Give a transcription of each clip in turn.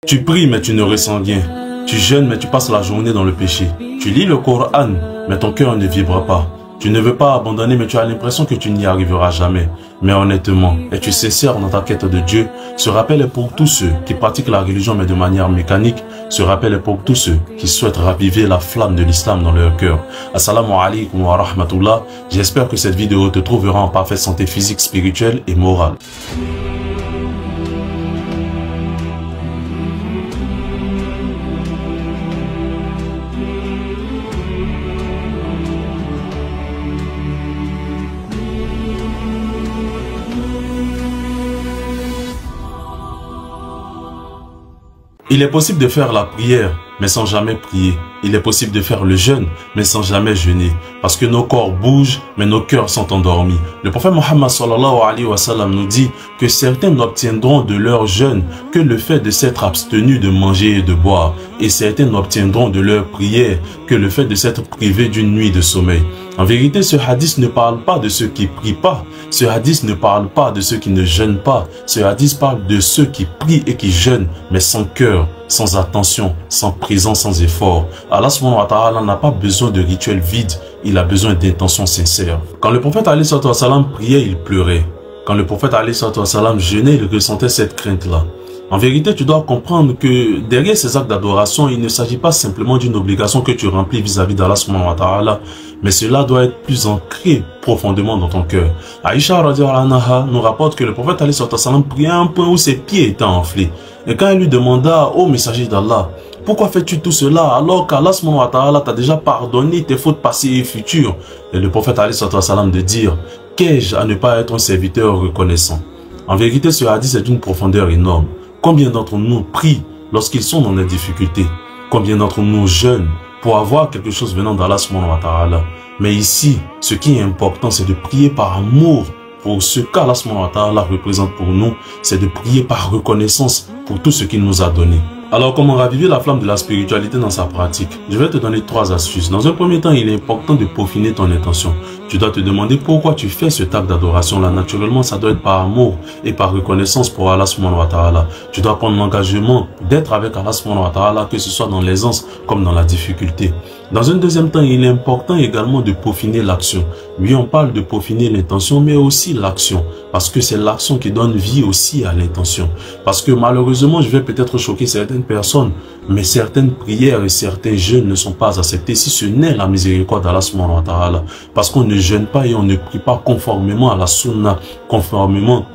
Tu pries mais tu ne ressens rien. Tu jeûnes mais tu passes la journée dans le péché. Tu lis le Coran mais ton cœur ne vibre pas. Tu ne veux pas abandonner mais tu as l'impression que tu n'y arriveras jamais. Mais honnêtement, es-tu sincère dans ta quête de Dieu? Ce rappel est pour tous ceux qui pratiquent la religion mais de manière mécanique. Ce rappel est pour tous ceux qui souhaitent raviver la flamme de l'islam dans leur cœur. Assalamu alaikum wa rahmatullah. J'espère que cette vidéo te trouvera en parfaite santé physique, spirituelle et morale. Il est possible de faire la prière, mais sans jamais prier. Il est possible de faire le jeûne, mais sans jamais jeûner. Parce que nos corps bougent, mais nos cœurs sont endormis. Le prophète Mohammed sallallahu alayhi wa sallam nous dit que certains n'obtiendront de leur jeûne que le fait de s'être abstenus de manger et de boire. Et certains n'obtiendront de leur prière que le fait de s'être privés d'une nuit de sommeil. En vérité, ce hadith ne parle pas de ceux qui prient pas. Ce hadith ne parle pas de ceux qui ne jeûnent pas. Ce hadith parle de ceux qui prient et qui jeûnent, mais sans cœur, sans attention, sans présence, sans effort. Allah subhanahu wa ta'ala n'a pas besoin de rituels vides, il a besoin d'intentions sincères. Quand le prophète alayhi wa sallam priait, il pleurait. Quand le prophète alayhi wa sallam jeûnait, il ressentait cette crainte-là. En vérité, tu dois comprendre que derrière ces actes d'adoration, il ne s'agit pas simplement d'une obligation que tu remplis vis-à-vis d'Allah subhanahu wa ta'ala, mais cela doit être plus ancré profondément dans ton cœur. Aïcha radhiyallahu anha nous rapporte que le prophète alayhi wa sallam priait à un point où ses pieds étaient enflés. Et quand elle lui demanda, ô messager d'Allah, pourquoi fais-tu tout cela alors qu'Allah subhanahu wa ta'ala t'a déjà pardonné tes fautes passées et futures? Et le prophète alayhi wa sallam de dire, qu'ai-je à ne pas être un serviteur reconnaissant? En vérité, ce hadith est d'une profondeur énorme. Combien d'entre nous prient lorsqu'ils sont dans des difficultés? Combien d'entre nous jeûnent pour avoir quelque chose venant d'Allah subhanahu wa ta'ala? Mais ici, ce qui est important, c'est de prier par amour pour ce qu'Allah subhanahu wa ta'ala représente pour nous. C'est de prier par reconnaissance pour tout ce qu'il nous a donné. Alors, comment raviver la flamme de la spiritualité dans sa pratique? Je vais te donner 3 astuces. Dans un premier temps, il est important de peaufiner ton intention. Tu dois te demander pourquoi tu fais ce acte d'adoration-là. Naturellement, ça doit être par amour et par reconnaissance pour Allah subhanahu wa ta'ala. Tu dois prendre l'engagement d'être avec Allah subhanahu wa ta'ala, que ce soit dans l'aisance comme dans la difficulté. Dans un deuxième temps, il est important également de peaufiner l'action. Oui, on parle de peaufiner l'intention, mais aussi l'action. Parce que c'est l'action qui donne vie aussi à l'intention. Parce que malheureusement, je vais peut-être choquer certaines personnes, mais certaines prières et certains jeûnes ne sont pas acceptés si ce n'est la miséricorde d'Allah subhanahu wa ta'ala. Parce qu'on ne jeûne pas et on ne prie pas conformément à la sunna, conformément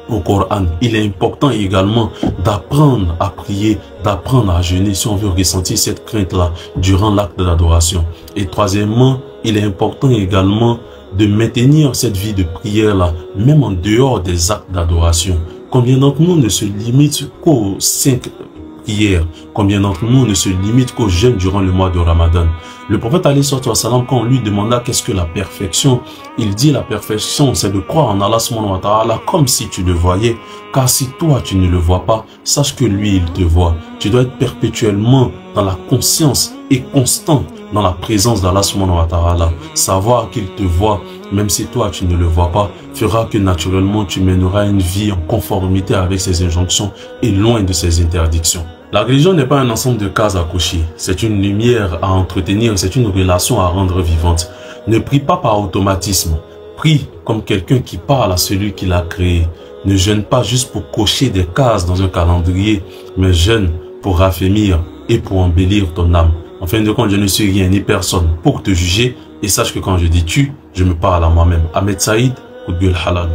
au Coran. Il est important également d'apprendre à prier, d'apprendre à jeûner si on veut ressentir cette crainte-là durant l'acte d'adoration. Et troisièmement, il est important également de maintenir cette vie de prière-là, même en dehors des actes d'adoration. Combien d'entre nous ne se limitent qu'aux 5 prières? Combien d'entre nous ne se limitent qu'au jeûne durant le mois de Ramadan? Le prophète alayhi wa sallam, quand on lui demanda qu'est-ce que la perfection, il dit la perfection c'est de croire en Allah subhanahu wa ta'ala comme si tu le voyais, car si toi tu ne le vois pas, sache que lui il te voit. Tu dois être perpétuellement dans la conscience et constant dans la présence d'Allah subhanahu wa ta'ala. Savoir qu'il te voit, même si toi tu ne le vois pas, fera que naturellement tu mèneras une vie en conformité avec ses injonctions et loin de ses interdictions. La religion n'est pas un ensemble de cases à cocher, c'est une lumière à entretenir, c'est une relation à rendre vivante. Ne prie pas par automatisme, prie comme quelqu'un qui parle à celui qui l'a créé. Ne jeûne pas juste pour cocher des cases dans un calendrier, mais jeûne pour raffermir et pour embellir ton âme. En fin de compte, je ne suis rien ni personne pour te juger et sache que quand je dis tu, je me parle à moi-même. Ahmed Saïd, Koudgul Halal.